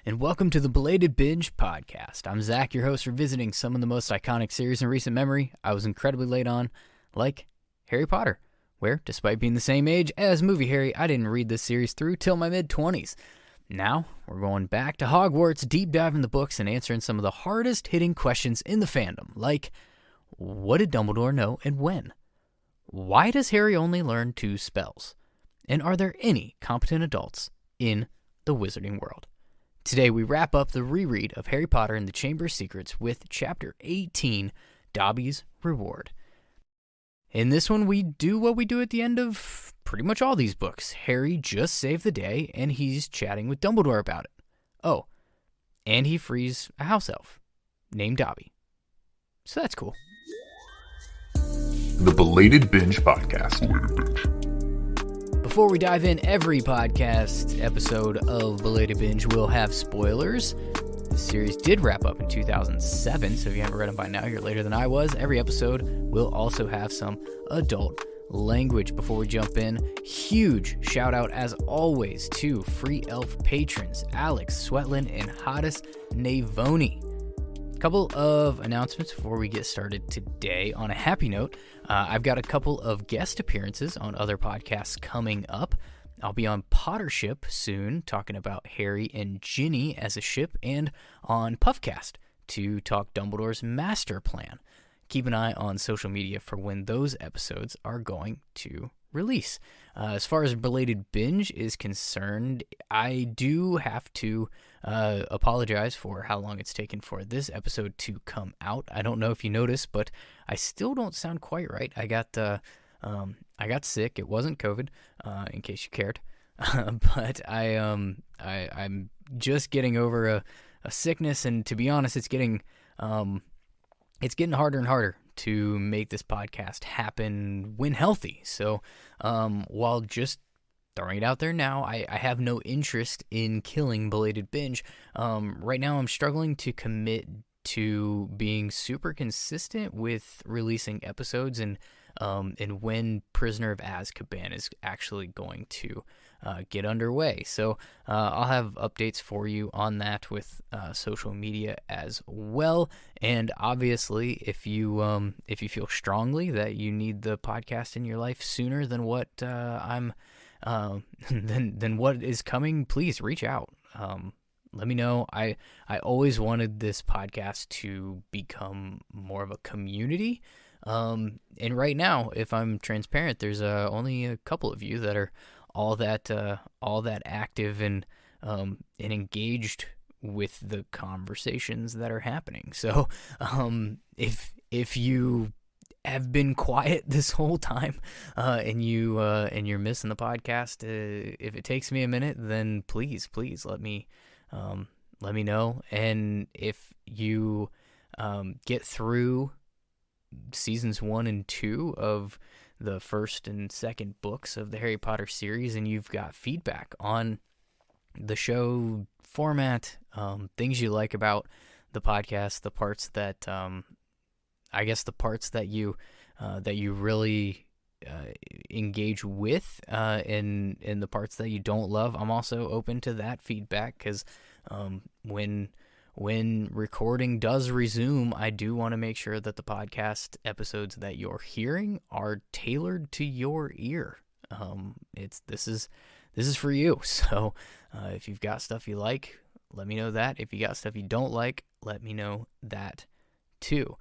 and welcome to the Belated Binge Podcast. I'm Zach, your host, revisiting some of the most iconic series in recent memory. I was incredibly late on, like Harry Potter, where, despite being the same age as Movie Harry, I didn't read this series through till my mid-20s. Now, we're going back to Hogwarts, deep diving the books, and answering some of the hardest-hitting questions in the fandom, like, what did Dumbledore know and when? Why does Harry only learn 2 spells? And are there any competent adults in the wizarding world? Today, we wrap up the reread of Harry Potter and the Chamber of Secrets with Chapter 18, Dobby's Reward. In this one, we do what we do at the end of pretty much all these books. Harry just saved the day, and he's chatting with Dumbledore about it. Oh, and he frees a house elf named Dobby. So that's cool. The Belated Binge Podcast. Before we dive in, every podcast episode of Belated Binge will have spoilers. The series did wrap up in 2007, so if you haven't read them by now, you're later than I was. Every episode will also have some adult language. Before we jump in, huge shout out as always to Free Elf patrons Alex, Swetlin, and Hottest Navoni. Couple of announcements before we get started today. On a happy note, I've got a couple of guest appearances on other podcasts coming up. I'll be on Pottership soon, talking about Harry and Ginny as a ship, and on Puffcast to talk Dumbledore's master plan. Keep an eye on social media for when those episodes are going to release. As far as Belated Binge is concerned, I do have to apologize for how long it's taken for this episode to come out. I don't know if you noticed, but I still don't sound quite right. I got sick. It wasn't COVID, in case you cared. But I'm just getting over a sickness, and to be honest, it's getting harder and harder to make this podcast happen when healthy. So while just throwing it out there now, I have no interest in killing Belated Binge. Right now I'm struggling to commit to being super consistent with releasing episodes and when Prisoner of Azkaban is actually going to get underway. So I'll have updates for you on that with social media as well. And obviously, if you feel strongly that you need the podcast in your life sooner than what than what is coming, please reach out. Let me know. I always wanted this podcast to become more of a community. And right now, if I'm transparent, there's only a couple of you that are all that active and engaged with the conversations that are happening. So if you have been quiet this whole time and you're missing the podcast, if it takes me a minute, then please let me know. And if you get through seasons 1 and 2 of the first and second books of the Harry Potter series, and you've got feedback on the show format, things you like about the podcast, the parts that you really engage with, and the parts that you don't love, I'm also open to that feedback, because when recording does resume, I do want to make sure that the podcast episodes that you're hearing are tailored to your ear. This is for you. So if you've got stuff you like, let me know that. If you got stuff you don't like, let me know that too.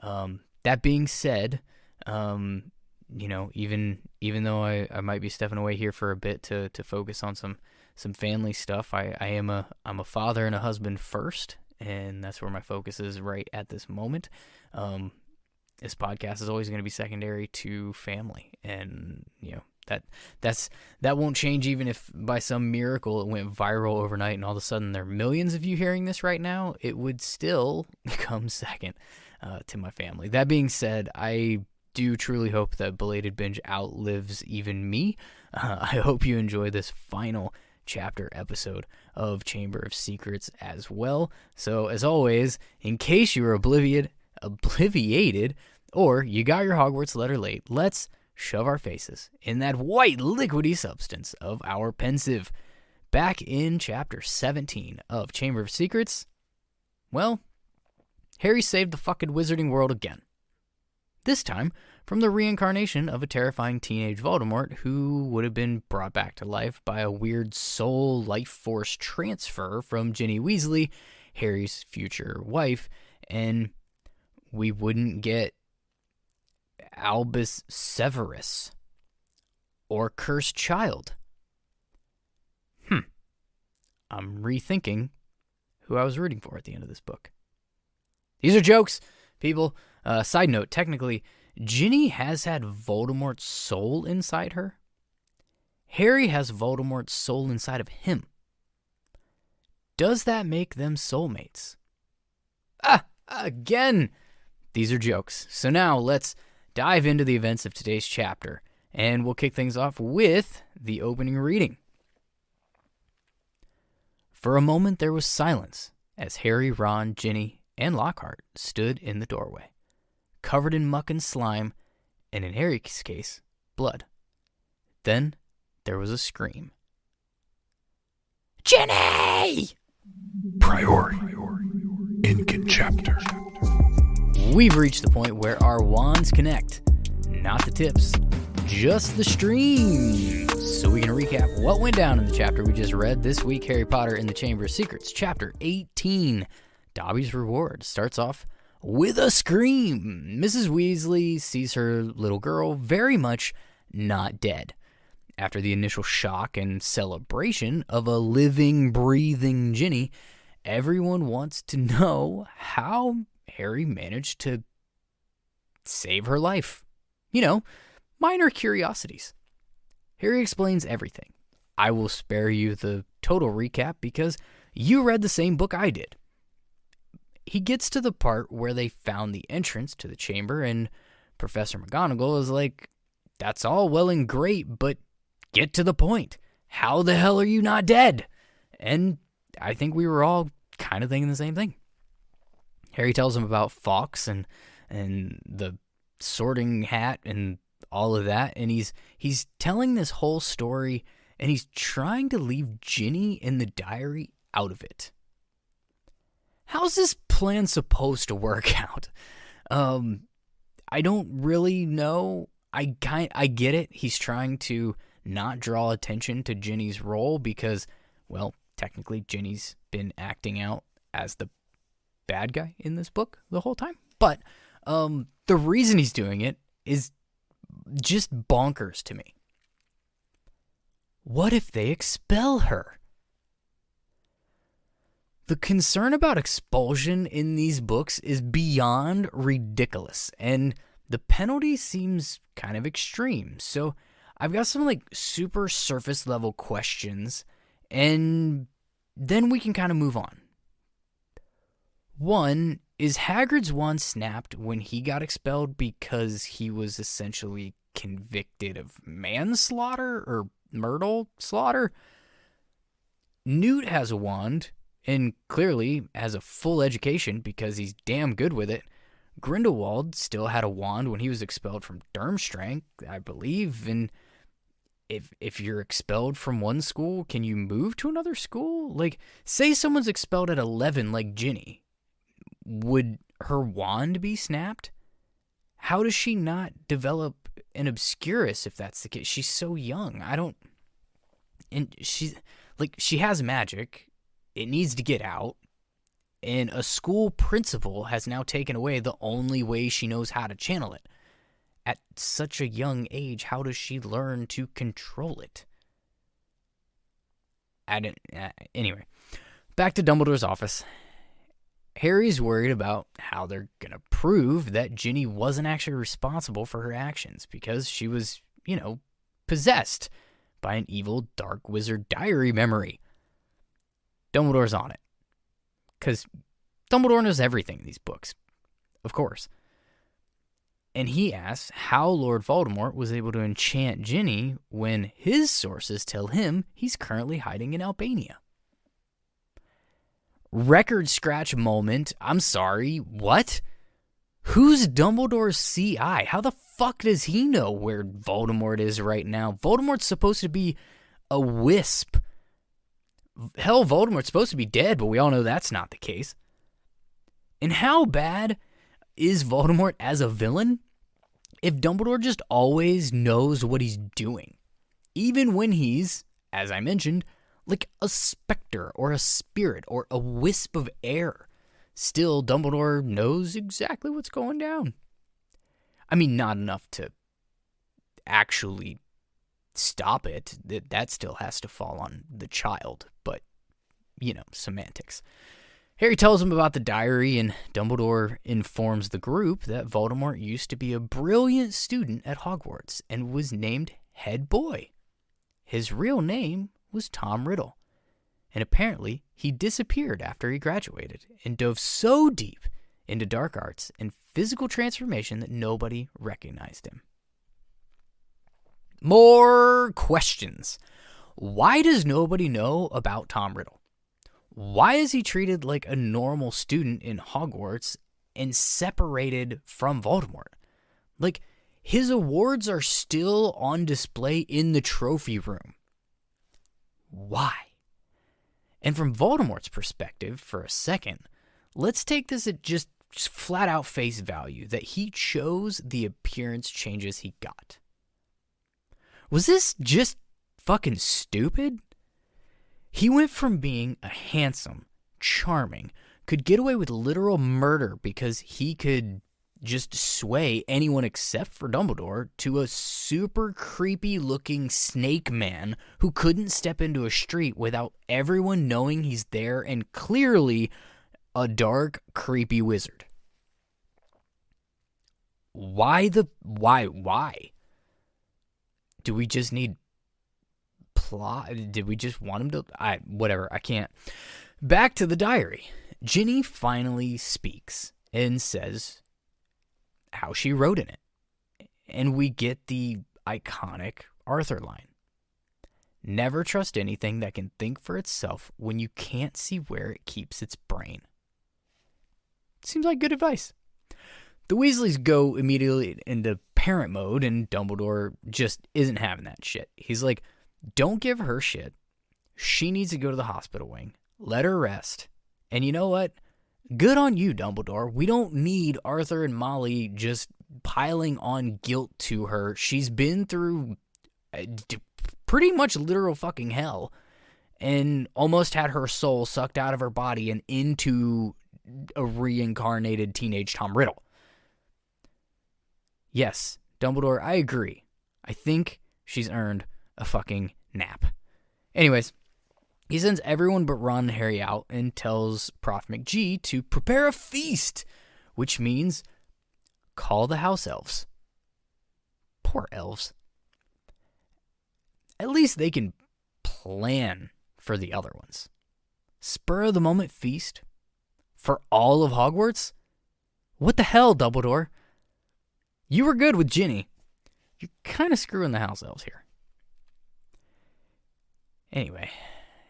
That being said, even though I might be stepping away here for a bit to focus on some family stuff, I'm a father and a husband first, and that's where my focus is right at this moment. This podcast is always going to be secondary to family, and that won't change. Even if by some miracle it went viral overnight and all of a sudden there are millions of you hearing this right now, it would still come second to my family. That being said, I do truly hope that Belated Binge outlives even me. I hope you enjoy this final chapter episode of Chamber of Secrets as well. So as always, in case you were obliviated, or you got your Hogwarts letter late, let's shove our faces in that white liquidy substance of our pensive back in Chapter 17 of Chamber of Secrets, well, Harry saved the fucking wizarding world again. This time from the reincarnation of a terrifying teenage Voldemort who would have been brought back to life by a weird soul life force transfer from Ginny Weasley, Harry's future wife, and we wouldn't get Albus Severus or Cursed Child. I'm rethinking who I was rooting for at the end of this book. These are jokes, people. Side note, technically, Ginny has had Voldemort's soul inside her. Harry has Voldemort's soul inside of him. Does that make them soulmates? Again, these are jokes. So now let's dive into the events of today's chapter, and we'll kick things off with the opening reading. For a moment there was silence as Harry, Ron, Ginny, and Lockhart stood in the doorway, covered in muck and slime, and in Harry's case, blood. Then there was a scream. Ginny! Priority. Incan chapter. We've reached the point where our wands connect. Not the tips, just the streams. So we can recap what went down in the chapter we just read this week, Harry Potter and the Chamber of Secrets, Chapter 18. Dobby's Reward starts off with a scream. Mrs. Weasley sees her little girl very much not dead. After the initial shock and celebration of a living, breathing Ginny, everyone wants to know how Harry managed to save her life. Minor curiosities. Harry explains everything. I will spare you the total recap because you read the same book I did. He gets to the part where they found the entrance to the chamber, and Professor McGonagall is like, that's all well and great, but get to the point. How the hell are you not dead? And I think we were all kind of thinking the same thing. Harry tells him about Fawkes and the sorting hat and all of that, and he's telling this whole story, and he's trying to leave Ginny in the diary out of it. How's this plan supposed to work out? I don't really know. I get it. He's trying to not draw attention to Ginny's role because, well, technically Ginny's been acting out as the bad guy in this book the whole time. But the reason he's doing it is just bonkers to me. What if they expel her? The concern about expulsion in these books is beyond ridiculous, and the penalty seems kind of extreme. So I've got some super surface level questions, and then we can kind of move on. One, is Hagrid's wand snapped when he got expelled because he was essentially convicted of manslaughter or Myrtle slaughter? Newt has a wand and clearly has a full education because he's damn good with it. Grindelwald still had a wand when he was expelled from Durmstrang, I believe, and if you're expelled from one school, can you move to another school? Say someone's expelled at 11 like Ginny. Would her wand be snapped? How does she not develop an Obscurus if that's the case? She's so young. And she has magic. It needs to get out. And a school principal has now taken away the only way she knows how to channel it. At such a young age, how does she learn to control it? Anyway, back to Dumbledore's office. Harry's worried about how they're going to prove that Ginny wasn't actually responsible for her actions because she was, possessed by an evil dark wizard diary memory. Dumbledore's on it. Because Dumbledore knows everything in these books. Of course. And he asks how Lord Voldemort was able to enchant Ginny when his sources tell him he's currently hiding in Albania. Record scratch moment. I'm sorry, what? Who's Dumbledore's CI? How the fuck does he know where Voldemort is right now? Voldemort's supposed to be a wisp Hell, Voldemort's supposed to be dead, but we all know that's not the case. And how bad is Voldemort as a villain if Dumbledore just always knows what he's doing? Even when he's, as I mentioned, like a specter or a spirit or a wisp of air. Still, Dumbledore knows exactly what's going down. I mean, not enough to actually stop it. That still has to fall on the child, but, semantics. Harry tells him about the diary, and Dumbledore informs the group that Voldemort used to be a brilliant student at Hogwarts and was named head boy. His real name was Tom Riddle, and apparently he disappeared after he graduated and dove so deep into dark arts and physical transformation that nobody recognized him. More questions. Why does nobody know about Tom Riddle? Why is he treated like a normal student in Hogwarts and separated from Voldemort? Like, his awards are still on display in the trophy room. Why? And from Voldemort's perspective, for a second, let's take this at just flat out face value that he chose the appearance changes he got. Was this just fucking stupid? He went from being a handsome, charming, could get away with literal murder because he could just sway anyone except for Dumbledore, to a super creepy looking snake man who couldn't step into a street without everyone knowing he's there, and clearly a dark, creepy wizard. Why? Do we just need plot? Did we just want him to? Whatever, I can't. Back to the diary. Ginny finally speaks and says how she wrote in it. And we get the iconic Arthur line. Never trust anything that can think for itself when you can't see where it keeps its brain. Seems like good advice. The Weasleys go immediately into parent mode, and Dumbledore just isn't having that shit. He's like, don't give her shit. She needs to go to the hospital wing. Let her rest. And you know what? Good on you, Dumbledore. We don't need Arthur and Molly just piling on guilt to her. She's been through pretty much literal fucking hell and almost had her soul sucked out of her body and into a reincarnated teenage Tom Riddle. Yes, Dumbledore, I agree. I think she's earned a fucking nap. Anyways, he sends everyone but Ron and Harry out and tells Prof. McGee to prepare a feast, which means call the house elves. Poor elves. At least they can plan for the other ones. Spur of the moment feast for all of Hogwarts? What the hell, Dumbledore? You were good with Ginny. You're kind of screwing the house elves here. Anyway,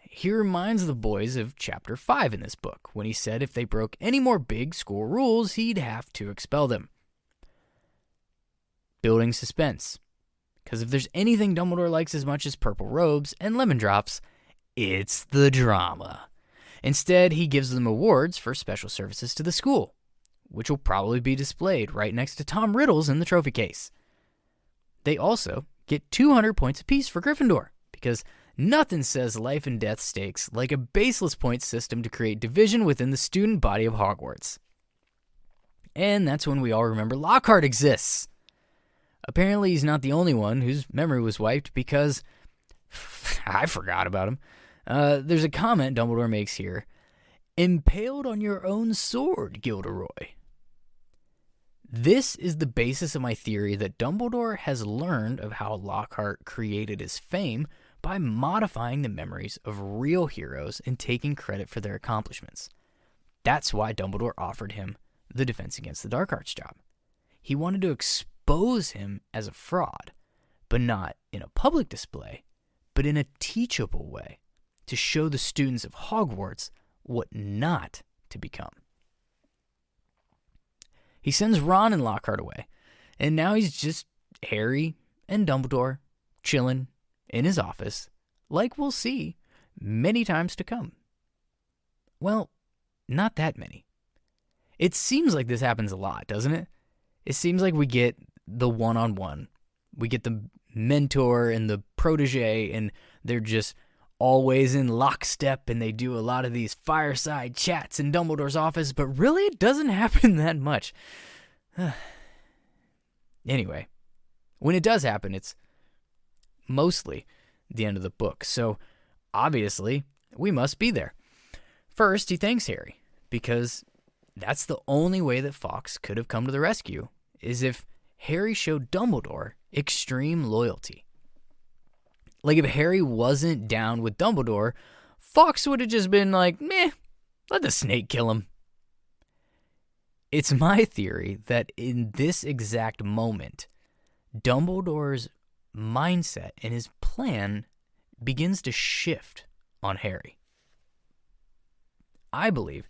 he reminds the boys of Chapter 5 in this book, when he said if they broke any more big school rules, he'd have to expel them. Building suspense. Because if there's anything Dumbledore likes as much as purple robes and lemon drops, it's the drama. Instead, he gives them awards for special services to the school, which will probably be displayed right next to Tom Riddle's in the trophy case. They also get 200 points apiece for Gryffindor, because nothing says life and death stakes like a baseless point system to create division within the student body of Hogwarts. And that's when we all remember Lockhart exists. Apparently he's not the only one whose memory was wiped, because I forgot about him. There's a comment Dumbledore makes here. Impaled on your own sword, Gilderoy. This is the basis of my theory that Dumbledore has learned of how Lockhart created his fame by modifying the memories of real heroes and taking credit for their accomplishments. That's why Dumbledore offered him the Defense Against the Dark Arts job. He wanted to expose him as a fraud, but not in a public display, but in a teachable way, to show the students of Hogwarts what not to become. He sends Ron and Lockhart away, and now he's just Harry and Dumbledore chilling in his office, like we'll see many times to come. Well, not that many. It seems like this happens a lot, doesn't it? It seems like we get the one-on-one. We get the mentor and the protege, and they're just always in lockstep, and they do a lot of these fireside chats in Dumbledore's office, but really it doesn't happen that much. Anyway, when it does happen, it's mostly the end of the book, so obviously we must be there. First, he thanks Harry, because that's the only way that Fawkes could have come to the rescue, is if Harry showed Dumbledore extreme loyalty. Like, if Harry wasn't down with Dumbledore, Fawkes would have just been like, meh, let the snake kill him. It's my theory that in this exact moment, Dumbledore's mindset and his plan begins to shift on Harry. I believe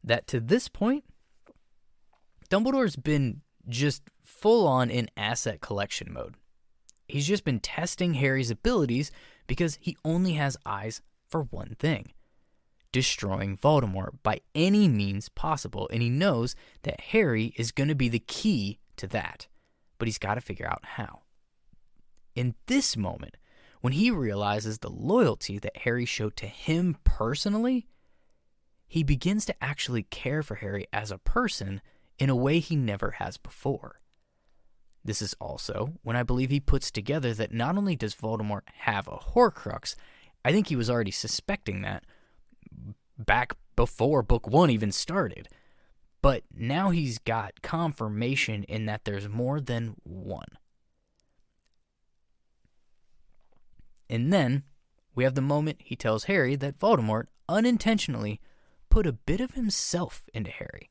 that to this point, Dumbledore's been just full on in asset collection mode. He's just been testing Harry's abilities because he only has eyes for one thing: destroying Voldemort by any means possible, and he knows that Harry is going to be the key to that, but he's got to figure out how. In this moment, when he realizes the loyalty that Harry showed to him personally, he begins to actually care for Harry as a person in a way he never has before. This is also when I believe he puts together that not only does Voldemort have a Horcrux, I think he was already suspecting that back before Book 1 even started, but now he's got confirmation in that there's more than one. And then we have the moment he tells Harry that Voldemort unintentionally put a bit of himself into Harry,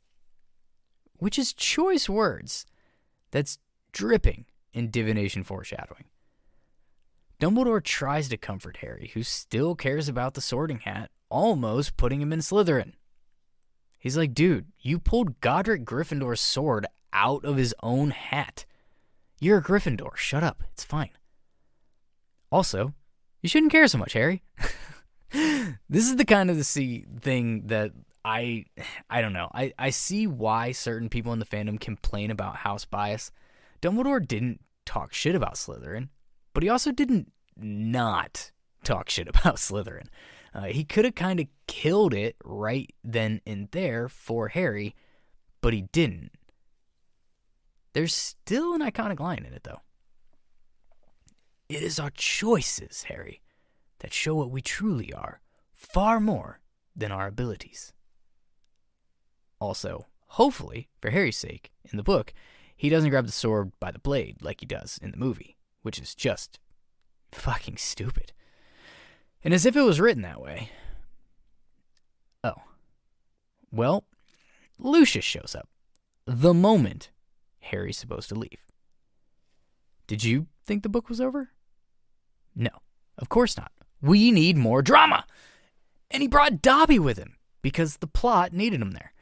which is choice words. That's dripping in divination foreshadowing. Dumbledore tries to comfort Harry, who still cares about the Sorting Hat, almost putting him in Slytherin. He's like, dude, you pulled Godric Gryffindor's sword out of his own hat. You're a Gryffindor. Shut up. It's fine. Also, you shouldn't care so much, Harry. This is the kind of thing that I don't know. I see why certain people in the fandom complain about house bias. Dumbledore didn't talk shit about Slytherin, but he also didn't not talk shit about Slytherin. He could have kind of killed it right then and there for Harry, but he didn't. There's still an iconic line in it, though. It is our choices, Harry, that show what we truly are, far more than our abilities. Also, hopefully, for Harry's sake, in the book, he doesn't grab the sword by the blade like he does in the movie, which is just fucking stupid. And as if it was written that way. Oh. Well, Lucius shows up the moment Harry's supposed to leave. Did you think the book was over? No, of course not. We need more drama. And he brought Dobby with him because the plot needed him there.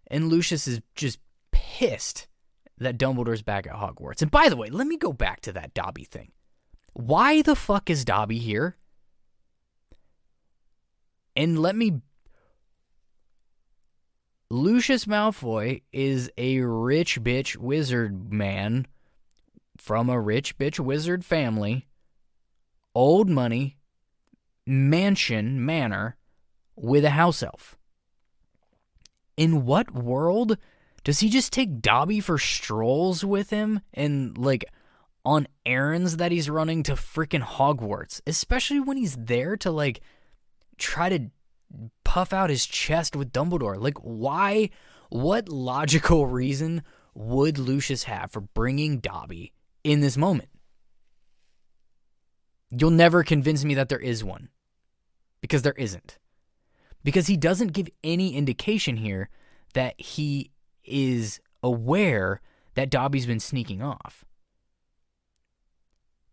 And Lucius is just pissed that Dumbledore's back at Hogwarts. And by the way, let me go back to that Dobby thing. Why the fuck is Dobby here? And Lucius Malfoy is a rich bitch wizard man from a rich bitch wizard family, old money, manor, with a house elf. In what world does he just take Dobby for strolls with him and, like, on errands that he's running to freaking Hogwarts? Especially when he's there to, like, try to puff out his chest with Dumbledore. Like, why? What logical reason would Lucius have for bringing Dobby in this moment? You'll never convince me that there is one. Because there isn't. Because he doesn't give any indication here that he is aware that Dobby's been sneaking off.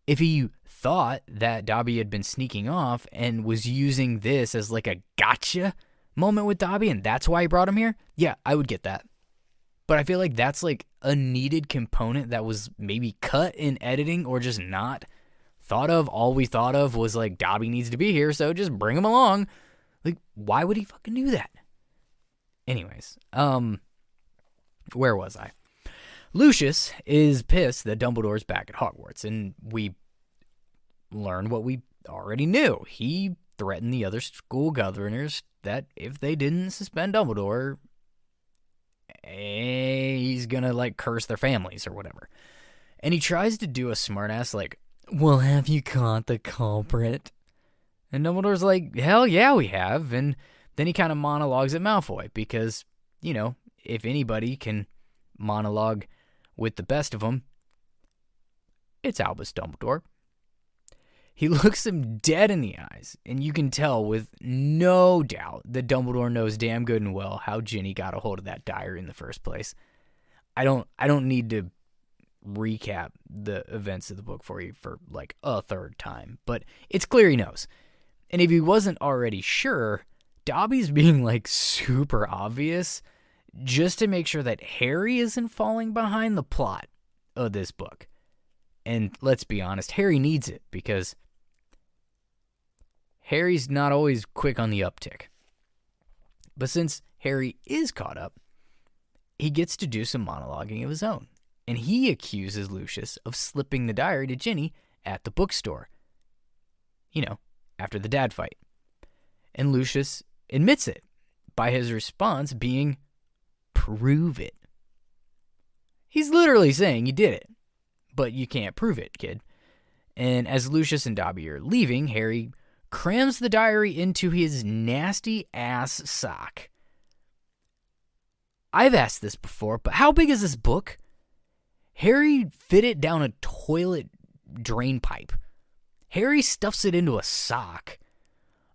If he thought that Dobby had been sneaking off and was using this as like a gotcha moment with Dobby and that's why he brought him here, yeah, I would get that. But I feel like that's like a needed component that was maybe cut in editing or just not all we thought of was like, Dobby needs to be here, so just bring him along. Like, why would he fucking do that? Anyways, where was I? Lucius is pissed that Dumbledore's back at Hogwarts, and we learned what we already knew. He threatened the other school governors that if they didn't suspend Dumbledore, he's gonna, like, curse their families or whatever. And he tries to do a smartass, like, well, have you caught the culprit? And Dumbledore's like, hell yeah, we have. And then he kind of monologues at Malfoy because, you know, if anybody can monologue with the best of them, it's Albus Dumbledore. He looks him dead in the eyes, and you can tell with no doubt that Dumbledore knows damn good and well how Ginny got a hold of that diary in the first place. I don't need to recap the events of the book for you for like a third time, but it's clear he knows. And if he wasn't already sure, Dobby's being like super obvious just to make sure that Harry isn't falling behind the plot of this book. And let's be honest, Harry needs it because Harry's not always quick on the uptick. But since Harry is caught up, he gets to do some monologuing of his own. And he accuses Lucius of slipping the diary to Ginny at the bookstore. You know, after the dad fight. And Lucius admits it by his response being, prove it. He's literally saying you did it, but you can't prove it, kid. And as Lucius and Dobby are leaving, Harry crams the diary into his nasty ass sock. I've asked this before, but how big is this book? Harry fit it down a toilet drain pipe. Harry stuffs it into a sock.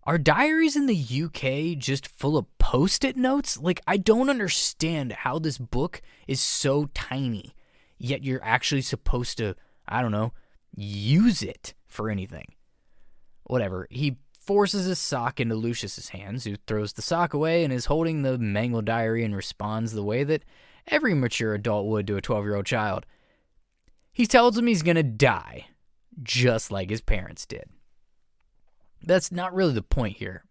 Are diaries in the UK just full of post-it notes? Like, I don't understand how this book is so tiny, yet you're actually supposed to, I don't know, use it for anything. Whatever. He forces his sock into Lucius's hands, who throws the sock away and is holding the mangled diary and responds the way that every mature adult would to a 12-year-old child. He tells him he's going to die, just like his parents did. That's not really the point here.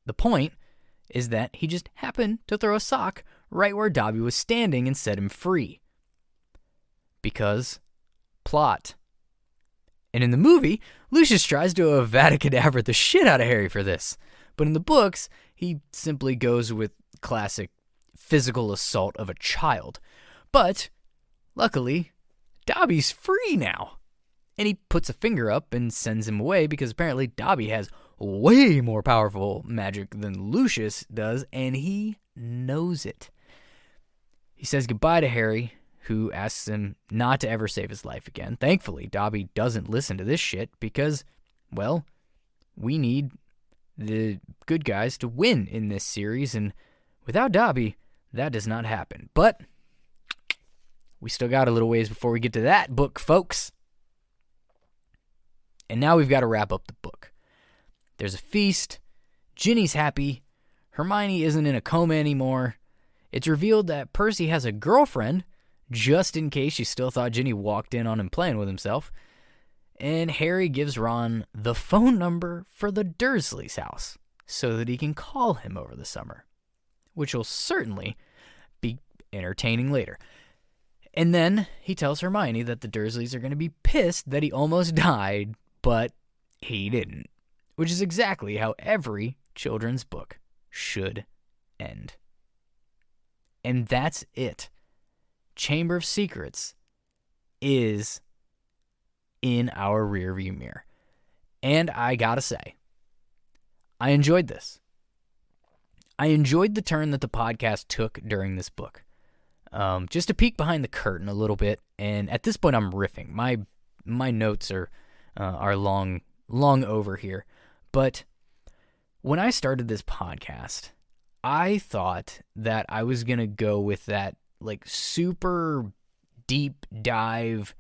The point is that he just happened to throw a sock right where Dobby was standing and set him free. Because plot. And in the movie, Lucius tries to Avada-Kedavra the shit out of Harry for this. But in the books, he simply goes with classic physical assault of a child. But, luckily, Dobby's free now. And he puts a finger up and sends him away because apparently Dobby has way more powerful magic than Lucius does, and he knows it. He says goodbye to Harry, who asks him not to ever save his life again. Thankfully, Dobby doesn't listen to this shit because, well, we need the good guys to win in this series, and without Dobby, that does not happen. But we still got a little ways before we get to that book, folks. And now we've got to wrap up the book. There's a feast. Ginny's happy. Hermione isn't in a coma anymore. It's revealed that Percy has a girlfriend, just in case you still thought Ginny walked in on him playing with himself. And Harry gives Ron the phone number for the Dursleys' house so that he can call him over the summer, which will certainly be entertaining later. And then he tells Hermione that the Dursleys are going to be pissed that he almost died, but he didn't, which is exactly how every children's book should end. And that's it. Chamber of Secrets is in our rearview mirror. And I gotta say, I enjoyed this. I enjoyed the turn that the podcast took during this book. Just to peek behind the curtain a little bit, and at this point I'm riffing. My notes are long over here. But when I started this podcast, I thought that I was going to go with that like super deep dive,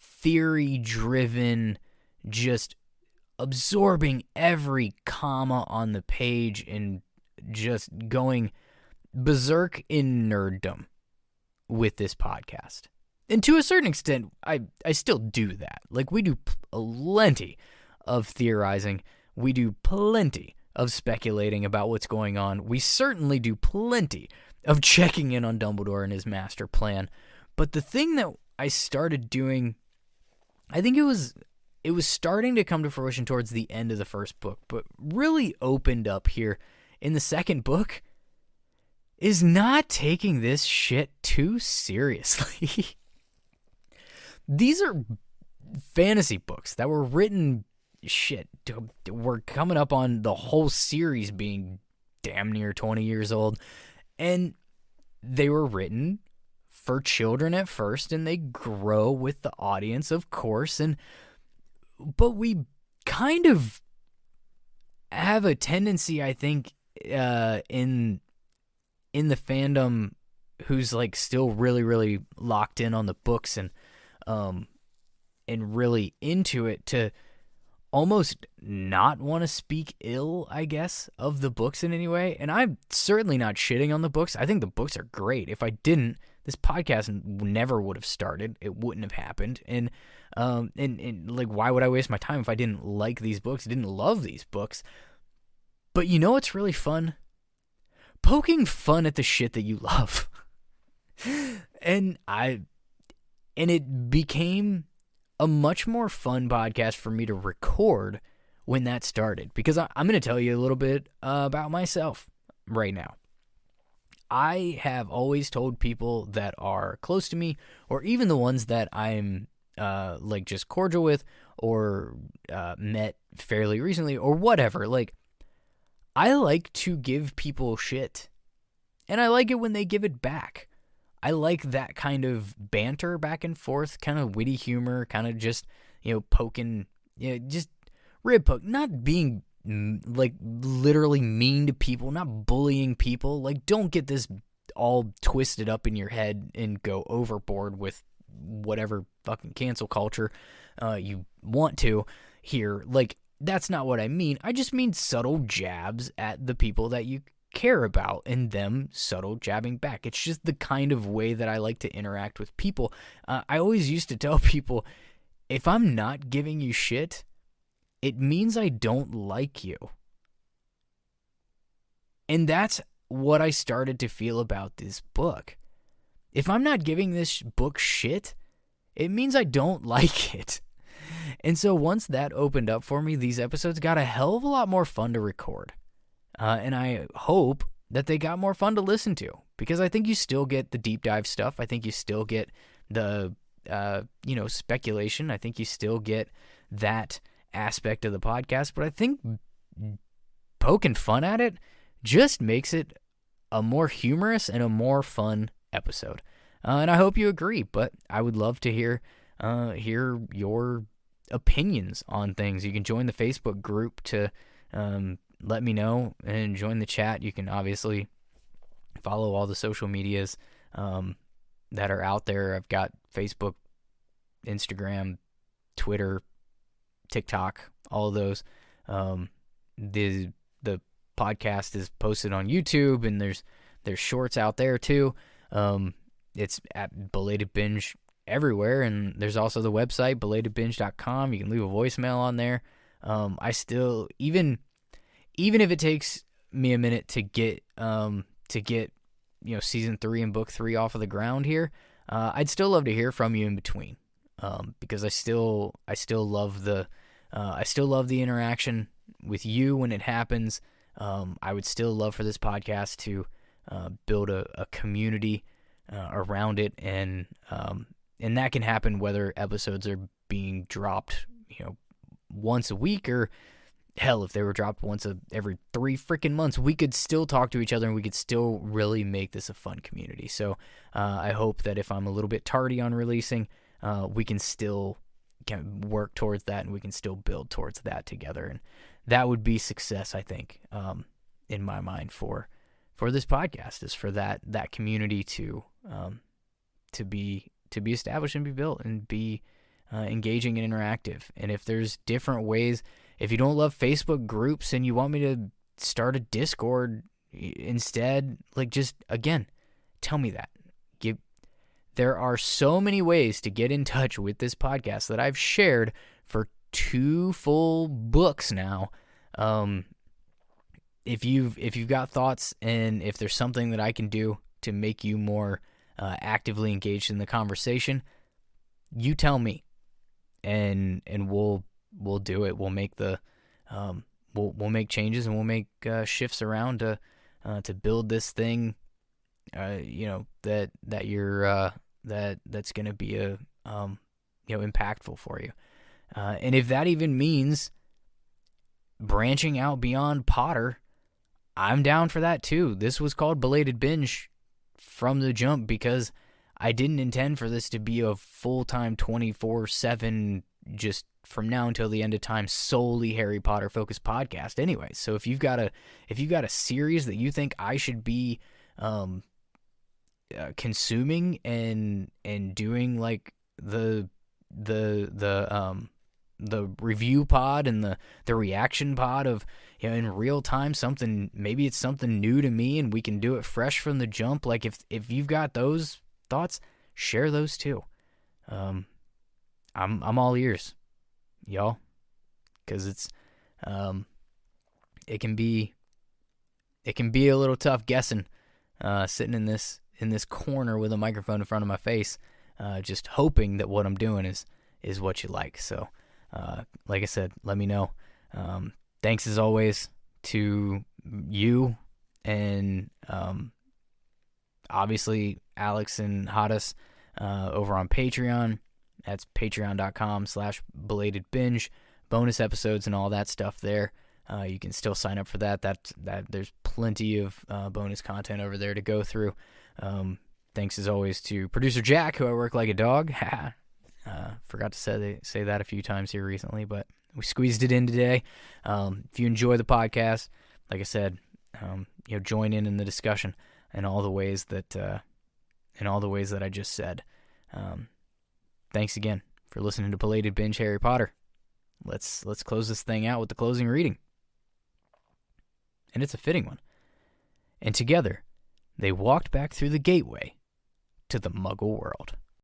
theory-driven, just absorbing every comma on the page and just going berserk in nerddom with this podcast. And to a certain extent, I still do that. Like, we do plenty of theorizing. We do plenty of speculating about what's going on. We certainly do plenty of checking in on Dumbledore and his master plan. But the thing that I started doing, I think it was starting to come to fruition towards the end of the first book, but really opened up here in the second book, is not taking this shit too seriously. These are fantasy books that were written, we're coming up on the whole series being damn near 20 years old, and they were written for children at first, and they grow with the audience, of course, but we kind of have a tendency, I think, in the fandom, who's like still really, really locked in on the books and really into it, to almost not want to speak ill, I guess, of the books in any way. And I'm certainly not shitting on the books. I think the books are great. If I didn't, this podcast never would have started. It wouldn't have happened. And like, why would I waste my time if I didn't like these books, didn't love these books? But you know what's really fun? Poking fun at the shit that you love. And it became a much more fun podcast for me to record when that started, because I'm going to tell you a little bit about myself right now. I have always told people that are close to me, or even the ones that I'm like just cordial with, or met fairly recently, or whatever, like, I like to give people shit, and I like it when they give it back. I like that kind of banter back and forth, kind of witty humor, kind of just, poking, just rib poke, not being like literally mean to people, not bullying people. Like, don't get this all twisted up in your head and go overboard with whatever fucking cancel culture you want to here. Like, that's not what I mean. I just mean subtle jabs at the people that you care about, and them subtle jabbing back. It's just the kind of way that I like to interact with people. I always used to tell people, if I'm not giving you shit, it means I don't like you. And that's what I started to feel about this book. If I'm not giving this book shit, it means I don't like it. And so once that opened up for me, these episodes got a hell of a lot more fun to record. And I hope that they got more fun to listen to, because I think you still get the deep dive stuff. I think you still get the, speculation. I think you still get that aspect of the podcast. But I think poking fun at it just makes it a more humorous and a more fun episode. And I hope you agree, but I would love to hear your opinions on things. You can join the Facebook group to let me know and join the chat. You can obviously follow all the social medias that are out there. I've got Facebook, Instagram, Twitter, TikTok, all of those. The podcast is posted on YouTube, and there's shorts out there too. It's at Belated Binge everywhere, and there's also the website, belatedbinge.com. You can leave a voicemail on there. I still, even if it takes me a minute to get season 3 and book 3 off of the ground here, I'd still love to hear from you in between, because I still love the interaction with you when it happens. I would still love for this podcast to build a community around it, and that can happen whether episodes are being dropped, once a week, or hell, if they were dropped once every 3 freaking months, we could still talk to each other, and we could still really make this a fun community. So I hope that if I'm a little bit tardy on releasing, we can still work towards that, and we can still build towards that together. And that would be success, I think, in my mind, for this podcast, is for that community to be established and be built and be engaging and interactive. And if there's different ways, if you don't love Facebook groups and you want me to start a Discord instead, like, just, again, tell me that. there are so many ways to get in touch with this podcast that I've shared for 2 full books now. If you've got thoughts, and if there's something that I can do to make you more actively engaged in the conversation, you tell me, and we'll do it. We'll make we'll make changes, and we'll make shifts around to build this thing. That you're that's going to be impactful for you. And if that even means branching out beyond Potter, I'm down for that too. This was called Belated Binge from the jump because I didn't intend for this to be a full-time 24/7, just from now until the end of time, solely Harry Potter focused podcast anyway. So if you've got a series that you think I should be consuming and doing, like the review pod and the reaction pod of, in real time, maybe it's something new to me and we can do it fresh from the jump. Like if you've got those thoughts, share those too. I'm all ears, y'all, because it's it can be a little tough guessing, sitting in this corner with a microphone in front of my face, just hoping that what I'm doing is what you like. So like I said, let me know. Thanks as always to you, and obviously Alex and Hadis over on Patreon. That's patreon.com/belatedbinge. Bonus episodes and all that stuff there. You can still sign up for that. That there's plenty of bonus content over there to go through. Thanks as always to producer Jack, who I work like a dog. Forgot to say that a few times here recently, but we squeezed it in today. If you enjoy the podcast, like I said, join in the discussion in all the ways that I just said. Thanks again for listening to Belated Binge Harry Potter. Let's close this thing out with the closing reading. And it's a fitting one. And together, they walked back through the gateway to the Muggle world.